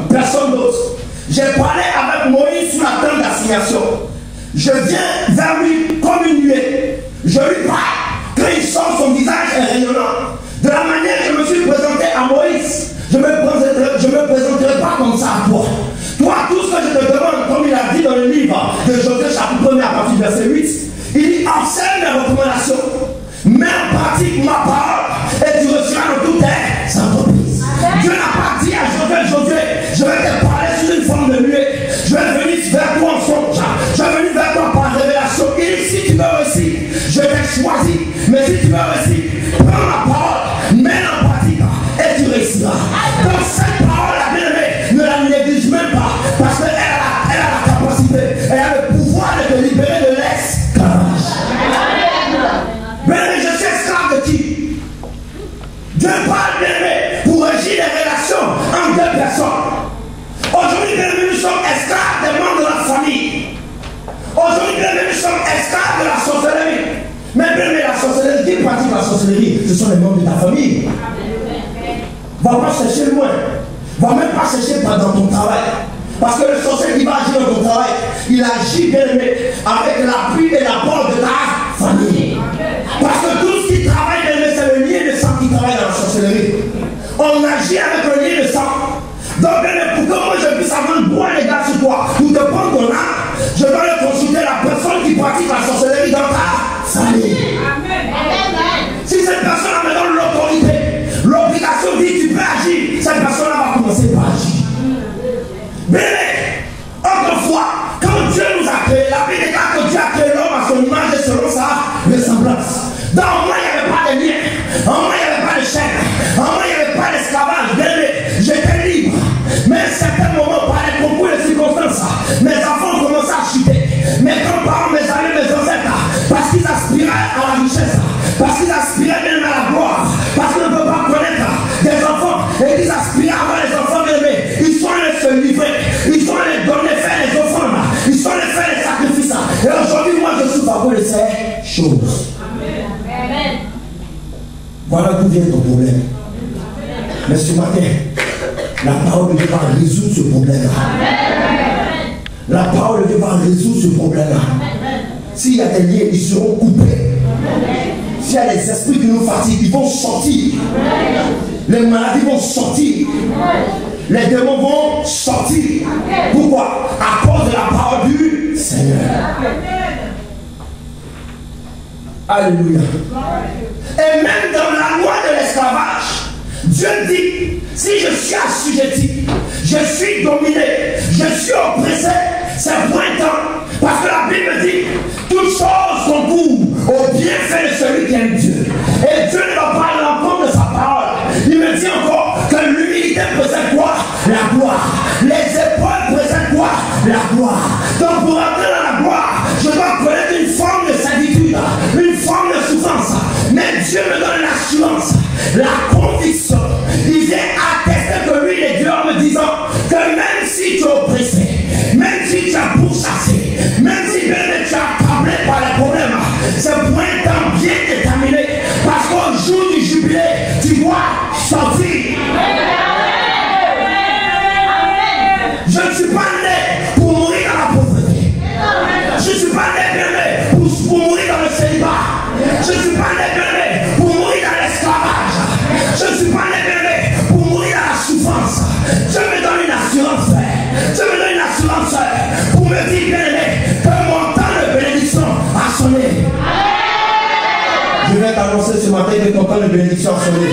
personne d'autre. J'ai parlé avec Moïse sous la tente d'assignation. Je viens vers lui comme une nuée. Je lui parle. Quand il sort, son visage est rayonnant. De la manière que je me suis présenté à Moïse, je ne me présenterai pas comme ça à toi. Toi, tout ce que je te demande, comme il a dit dans le livre de Josué chapitre 1 à partir du verset 8, il dit observe mes recommandations, mets en pratique ma parole et tu recevras dans toutes tes entreprises. Dieu n'a pas dit à Josué, je vais te parler sous une forme de nuée, je vais venir vers toi en songe, je vais venir vers toi par révélation. Il dit si tu veux réussir, je t'ai choisi, mais si tu veux réussir, prends ma parole, mets-la en pratique et tu réussiras. Donc cette parole, la bien-aimée, ne la néglige même pas, parce qu'elle a la capacité, elle a le pouvoir de te libérer de l'esclavage. Mais je suis esclave de qui? Dieu parle, bien-aimé, pour régir les relations entre deux personnes. Aujourd'hui, bien-aimé, nous sommes esclaves des membres de la famille. Aujourd'hui, bien-aimé, nous sommes esclaves de la sorcellerie. Mais bien-aimé, la sorcellerie, qui pratique la sorcellerie? Ce sont les membres de ta famille. Va pas chercher loin. Va même pas chercher dans ton travail. Parce que le sorcier qui va agir dans ton travail, il agit, bien-aimé, avec l'appui et l'apport de ta famille. Parce que tout ce qui travaille, bien-aimé, c'est le lien de sang qui travaille dans la sorcellerie. On agit avec le lien de sang. Donc, bien-aimé, pour que moi je puisse avoir le droit légal sur toi, pour te prendre ton âme, je dois le consulter la personne qui pratique la sorcellerie dans ta famille. Si cette personne me donne l'autorité, l'obligation dit tu peux agir, cette personne-là va commencer par agir. Mais, autrefois, quand Dieu nous a créé, la Bible déclare que Dieu a créé l'homme à son image et selon sa ressemblance. Dans moi, il n'y avait pas de lien, en moi, il n'y avait pas de chaîne, en moi, il n'y avait pas d'esclavage. J'étais libre. Mais à un certain moment, par les concours et les circonstances, mes enfants ont commencé à chuter. Mes grands-parents, mes amis, mes ancêtres, parce qu'ils aspiraient à la richesse, parce qu'ils aspiraient même à la gloire, parce qu'ils ne peuvent pas connaître des enfants et qu'ils aspiraient à avoir les enfants aimés. Ils sont allés se livrer, ils sont allés donner, faire les offrandes, ils sont allés faire les sacrifices. Et aujourd'hui, moi, je suis favori de ces choses. Amen. Voilà d'où vient ton problème. Mais ce matin, la parole de Dieu va résoudre ce problème-là. La parole de Dieu va résoudre ce problème-là. S'il y a des liens, ils seront coupés. S'il y a des esprits qui nous fatiguent, ils vont sortir. Les maladies vont sortir. Les démons vont sortir. Pourquoi? À cause de la parole du Seigneur. Alléluia. Et même dans la loi de l'esclavage, Dieu dit, si je suis assujetti, je suis dominé, je suis oppressé, c'est pour un temps. Parce que la Bible dit, toutes choses concourent au bienfait de celui qui aime Dieu. Et Dieu ne va pas à l'encontre de sa parole. Il me dit encore que l'humilité présente quoi? La gloire. Les épaules présentent quoi? La gloire. Donc pour entrer dans la gloire, je dois connaître une forme de servitude, une forme de souffrance. Mais Dieu me donne l'assurance, la conviction. Il vient attester que lui est Dieu en me disant que même si tu es oppressé, même si tu es pourchassé, même si bien tu es accablé par les problèmes, c'est pour un temps bien déterminé. Parce qu'au jour du jubilé, tu dois sortir. Je ne suis pas né pour mourir dans la pauvreté. Je ne suis pas né bien né pour mourir dans le célibat. Je ne suis pas né bien né pour mourir dans l'esclavage. Je ne suis pas né bien né pour mourir dans la souffrance. Dieu me donne une assurance. Dieu me donne une assurance pour me dire bien aimé que mon temps de bénédiction a sonné. Je viens t'annoncer ce matin que ton temps de bénédiction a sonné.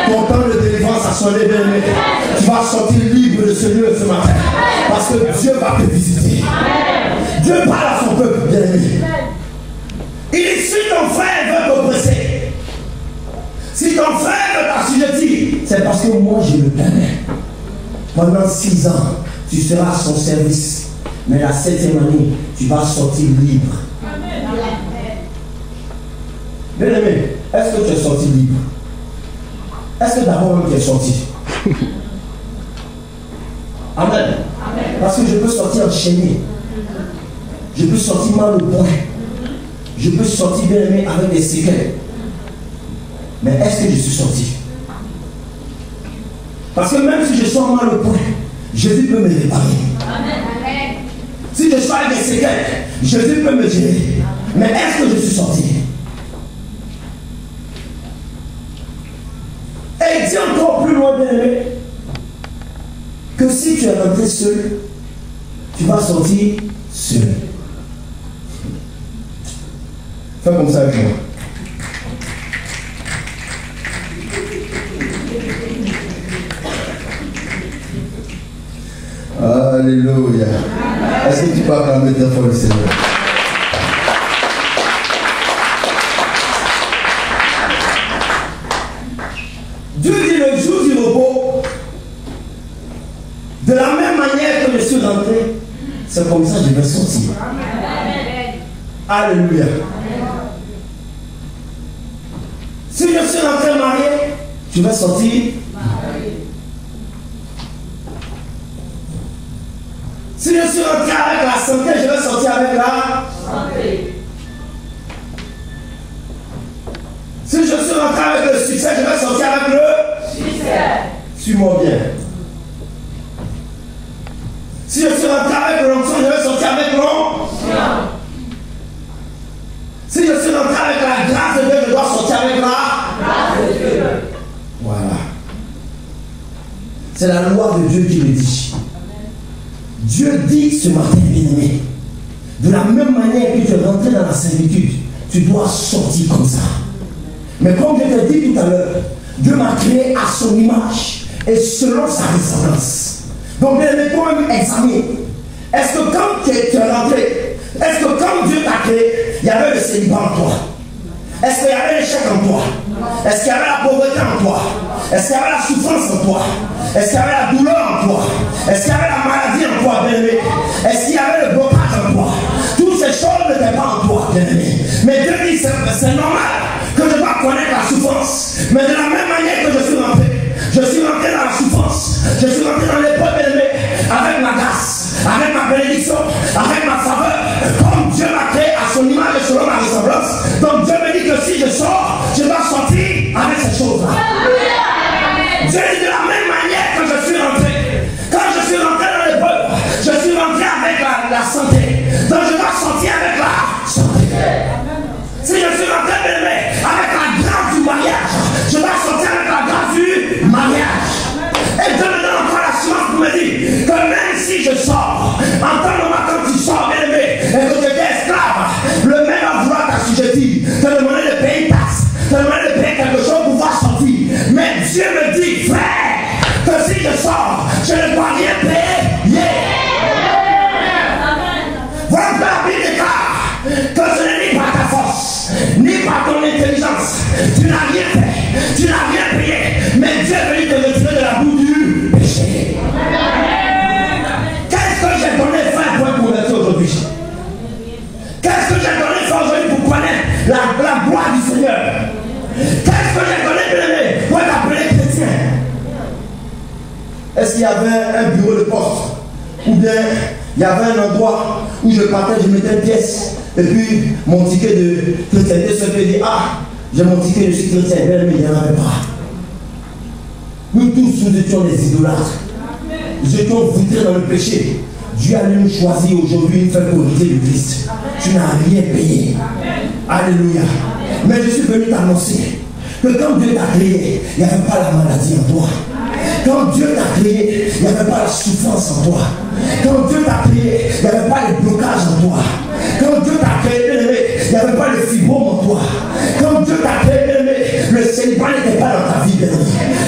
Ton temps de délivrance a sonné, bien aimé. Tu vas sortir libre de ce lieu ce matin. Parce que Dieu va te visiter. Dieu parle à son peuple, bien aimé. Il dit, si ton frère veut t'oppresser, si ton frère veut t'assujettir, c'est parce que moi je le permets. Pendant 6 ans, tu seras à son service. Mais la 7e année, tu vas sortir libre. Bien aimé, est-ce que tu es sorti libre? Est-ce que d'abord même tu es sorti? Amen. Parce que je peux sortir enchaîné. Je peux sortir mal au point. Je peux sortir bien aimé avec des séquelles. Mais est-ce que je suis sorti? Parce que même si je sors mal au point, Jésus peut me réparer. Si je suis avec des séquelles, Jésus peut me gérer. Mais est-ce que je suis sorti? Et il dit encore plus loin, bien-aimé, que si tu es rentré seul, tu vas sortir seul. Fais comme ça avec moi. Alléluia. Est-ce que tu peux acclamer très fort le Seigneur? Dieu dit le jour du repos, de la même manière que je suis rentré, c'est comme ça que je vais sortir. Alléluia. Si je suis rentré marié, je vais sortir marié. Si je suis rentré avec la santé, je vais sortir avec la santé. Si je suis rentré avec le succès, je vais sortir avec le succès. Suis-moi bien. Si je suis rentré avec l'onction, je vais sortir avec l'onction. Si je suis rentré avec la grâce de Dieu, je dois sortir avec la grâce de Dieu. Voilà. C'est la loi de Dieu qui le dit. Dieu dit ce matin, bien-aimé, de la même manière que tu es rentré dans la servitude, tu dois sortir comme ça. Mais comme je t'ai dit tout à l'heure, Dieu m'a créé à son image et selon sa ressemblance. Donc, bien-aimé, toi-même examine. Est-ce que quand tu es rentré, est-ce que quand Dieu t'a créé, il y avait le célibat en toi? Est-ce qu'il y avait l'échec en toi? Est-ce qu'il y avait la pauvreté en toi? Est-ce qu'il y avait la souffrance en toi? Est-ce qu'il y avait la douleur en toi? Est-ce qu'il y avait la maladie en toi, bien-aimé? Est-ce qu'il y avait le blocage en toi? Toutes ces choses n'étaient pas en toi, bien-aimé. Mais Dieu dit, c'est normal que je dois connaître la souffrance. Mais de la même manière que je suis rentré dans la souffrance. Je suis rentré dans l'épreuve, bien-aimé, avec ma grâce, avec ma bénédiction, avec ma faveur. Comme Dieu m'a créé à son image et selon ma ressemblance. Donc Dieu me dit que si je sors, je dois sortir avec ces choses-là. Dieu dit de la même manière que je suis rentré. Quand je suis rentré dans l'épreuve, je suis rentré avec la santé. Donc je dois sortir avec la santé. Si je suis rentré, bien-aimé, avec la grâce du mariage, je dois sortir avec la grâce du mariage. Et Dieu me donne encore l'assurance pour me dire que même si je sors, en tant que quand tu sors, bien-aimé, et que tu es esclave, le même va vouloir t'assujettir, te demander de payer une taxe, te demander de payer quelque chose pour pouvoir sortir. Mais Dieu me dit, frère, que si je sors, je ne dois rien payer. Voilà que la Bible déclare que ce n'est ni par ta force, ni par ton intelligence. Tu n'as rien fait, tu n'as rien payé. Mais Dieu est venu te retirer de la boue du péché. Qu'est-ce que j'ai donné frère pour être converti aujourd'hui? Qu'est-ce que j'ai donné frère aujourd'hui pour connaître la gloire du Seigneur? Qu'est-ce que j'ai donné bien-aimé pour être appelé chrétien? Est-ce qu'il y avait un bureau de poste? Ou bien il y avait un endroit où je partais, je mettais une pièce, et puis mon ticket de chrétienté se fait dire, ah, j'ai mon ticket, je suis chrétien, mais il n'y en avait pas. Nous tous, nous étions des idolâtres. Nous étions vitrés dans le péché. Dieu allait nous choisir aujourd'hui, une faire corriger le Christ. Tu n'as rien payé. Alléluia. Mais je suis venu t'annoncer que quand Dieu t'a créé, il n'y avait pas la maladie en toi. Quand Dieu t'a créé, il n'y avait pas la souffrance en toi. Quand Dieu t'a créé, il n'y avait pas les blocages en toi. Quand Dieu t'a créé, il n'y avait pas le fibrome en toi. Quand Dieu t'a créé, le célibat n'était pas dans ta vie.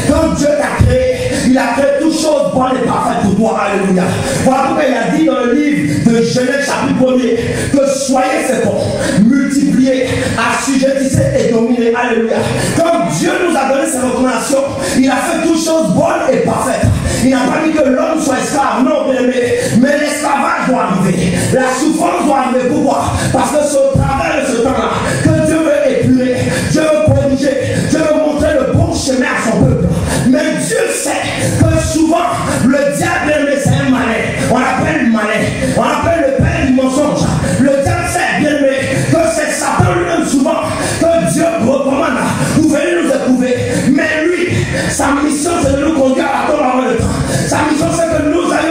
Quand Dieu t'a créé, il a créé toutes choses bonnes et parfaites pour toi. Alléluia. Voilà pourquoi il a dit dans le livre de Genèse chapitre 1er que soyez féconds, multipliez, assujettissez et dominez. Alléluia. Quand Dieu nous a donné ses recommandations, il a fait toutes choses bonnes et parfaites. Il n'a pas dit que l'homme soit esclave, non, bien aimé. Mais l'esclavage doit arriver. La souffrance doit arriver. Pourquoi? Parce que c'est au travers de ce temps-là que Dieu veut épurer, Dieu veut corriger, Dieu veut montrer le bon chemin à son peuple. Mais Dieu sait que souvent, le diable, bien aimé, c'est un malin. On l'appelle malin. On l'appelle le père du mensonge. Le diable sait, bien aimé, que c'est Satan lui-même souvent que Dieu recommande. Vous venez nous éprouver. Mais lui, sa mission, c'est de nous conduire à la tombe avant le temps. Sa mission, c'est que nous allons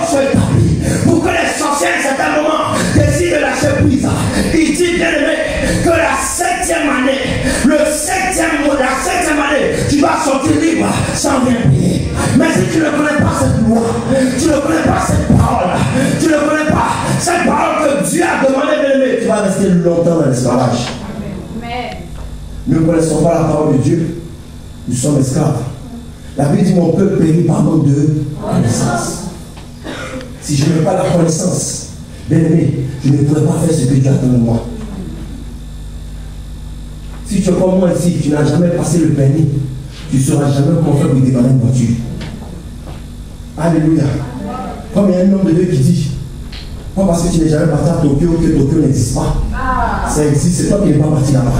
choses soient établies. Pour que les sorciers, à un certain moment, décident de lâcher prise. Il dit, bien aimé, que la 7e année, la 7e année, tu vas sortir libre sans rien payer. Mais si tu ne connais pas cette loi, tu ne connais pas cette parole, tu ne connais pas cette parole que Dieu a demandé, bien aimé, tu vas rester longtemps dans l'esclavage. Nous ne connaissons pas la parole de Dieu. Nous sommes esclaves. La Bible dit mon peuple périt par manque de connaissance. Si je n'ai pas la connaissance, bien aimé, je ne pourrais pas faire ce que Dieu attend de moi. Si tu es comme moi ici, tu n'as jamais passé le permis, tu ne sauras jamais comment faire pour démarrer une voiture. Alléluia. Comme il y a un homme de Dieu qui dit, pas parce que tu n'es jamais parti à Tokyo que Tokyo n'existe pas. Ça existe, c'est toi qui n'es pas parti là-bas.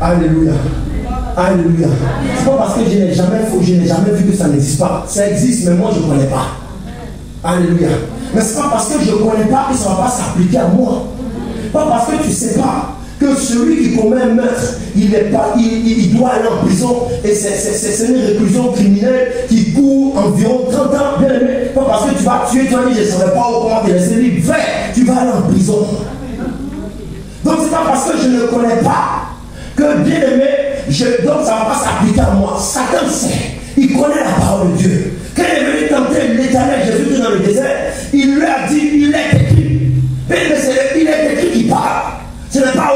Alléluia. Alléluia. C'est pas parce que je n'ai jamais vu que ça n'existe pas. Ça existe, mais moi je ne connais pas. Alléluia. Mais ce n'est pas parce que je ne connais pas que ça ne va pas s'appliquer à moi. Pas parce que tu ne sais pas que celui qui commet un meurtre, il doit aller en prison. Et c'est une réclusion criminelle qui court environ 30 ans. Bien aimé. Pas parce que tu vas tuer, tu vas dire je ne savais pas comment te laisser libre. Frère, tu vas aller en prison. Donc c'est pas parce que je ne connais pas que bien aimé, donc ça ne va pas s'appliquer à moi. Satan sait, il connaît la parole de Dieu. Quand il est venu tenter l'Éternel Jésus dans le désert, il lui a dit, il est écrit. Il est écrit qui parle. Ce n'est pas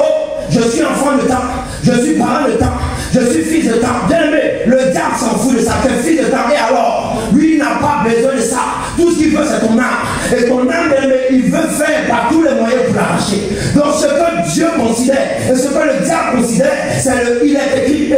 je suis enfant de temps, je suis parent de temps, je suis fils de temps. Bien aimé, le diable s'en fout de ça, tu es fils de temps. Et alors, lui il n'a pas besoin de ça. Tout ce qu'il veut c'est ton âme. Et ton âme, bien aimé, il veut faire par tous les moyens pour l'arracher. Donc ce que Dieu considère, et ce que le diable considère, c'est il est écrit, bien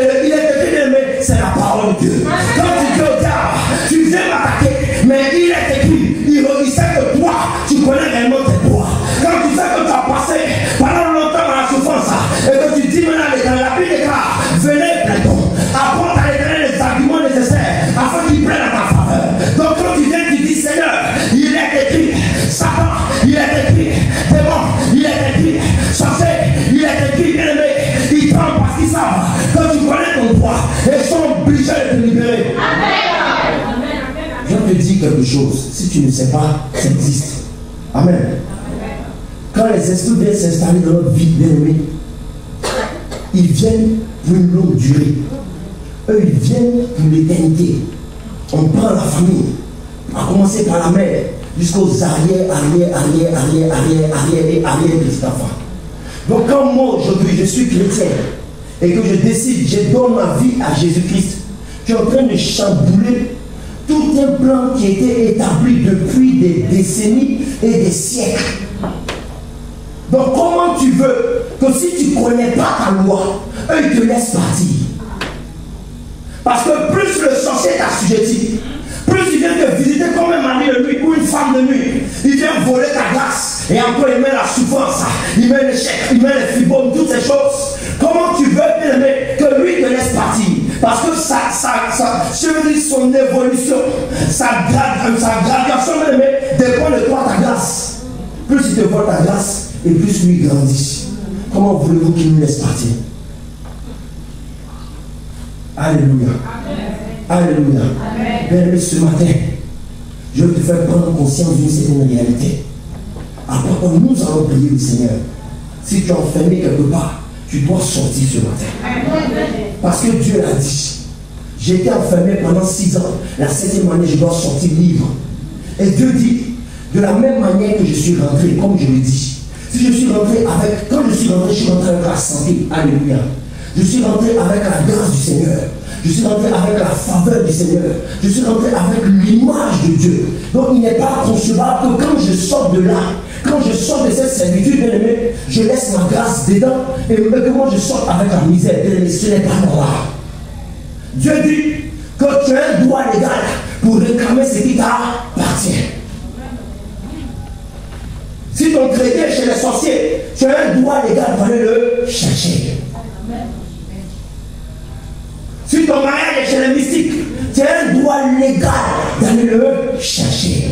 aimé, c'est la parole de Dieu. Quand tu dis au diable, tu viens m'attaquer, mais il est écrit, il sait que toi, tu connais réellement tes droits. Quand tu sais que tu as passé pendant longtemps dans la souffrance, et que tu dis maintenant à la Bible déclare, venez plaidons, apporte à l'Éternel les arguments nécessaires afin qu'il plaide à ta faveur. Donc quand tu viens, tu dis Seigneur, il est écrit, Satan, il est écrit, démon, il est écrit, sorcier, il est écrit, bien aimé, ils tremblent parce qu'ils savent que tu connais ton droit et sont obligés de te libérer. Amen. Je te dis quelque chose, si tu ne sais pas, ça existe. Amen. Quand les esprits viennent s'installer dans notre vie, bien aimé, ils viennent pour une longue durée. Eux, ils viennent pour l'éternité. On prend la famille, à commencer par la mère, jusqu'aux arrière petits-enfants. Donc quand moi, aujourd'hui, je suis chrétien, et que je décide, je donne ma vie à Jésus-Christ, tu es en train de chambouler tout un plan qui a été établi depuis des décennies et des siècles. Donc comment tu veux que si tu ne connais pas ta loi, eux ils te laissent partir? Parce que plus le sorcier est assujetti, plus il vient te visiter comme un mari de nuit ou une femme de nuit, il vient voler ta grâce et encore il met la souffrance, il met l'échec, il met les fibromes, toutes ces choses. Comment tu veux, bien aimé, que lui te laisse partir? Parce que son évolution, sa graduation, bien aimé, dépend de toi, ta grâce. Plus il te vole ta grâce, et plus lui grandit. Comment voulez-vous qu'il nous laisse partir? Alléluia. Alléluia. Bien-aimé, ce matin, je veux te faire prendre conscience d'une certaine réalité. Après, nous allons prier le Seigneur. Si tu es enfermé quelque part, tu dois sortir ce matin. Parce que Dieu l'a dit. J'ai été enfermé pendant 6 ans. La 7e année, je dois sortir libre. Et Dieu dit, de la même manière que je suis rentré, comme je l'ai dit, si je suis rentré avec, quand je suis rentré avec la santé, alléluia. Je suis rentré avec la grâce du Seigneur. Je suis rentré avec la faveur du Seigneur. Je suis rentré avec l'image de Dieu. Donc il n'est pas concevable que quand je sors de là, quand je sors de cette servitude, bien aimé, je laisse ma grâce dedans et que moi je sors avec la misère. Bien aimé, ce n'est pas normal. Dieu dit que tu as un droit légal pour réclamer ce qui t'appartient. Si ton crédit est chez les sorciers, tu as un droit légal pour aller le chercher. Si ton mariage est chez les mystiques, tu as un droit légal d'aller le chercher.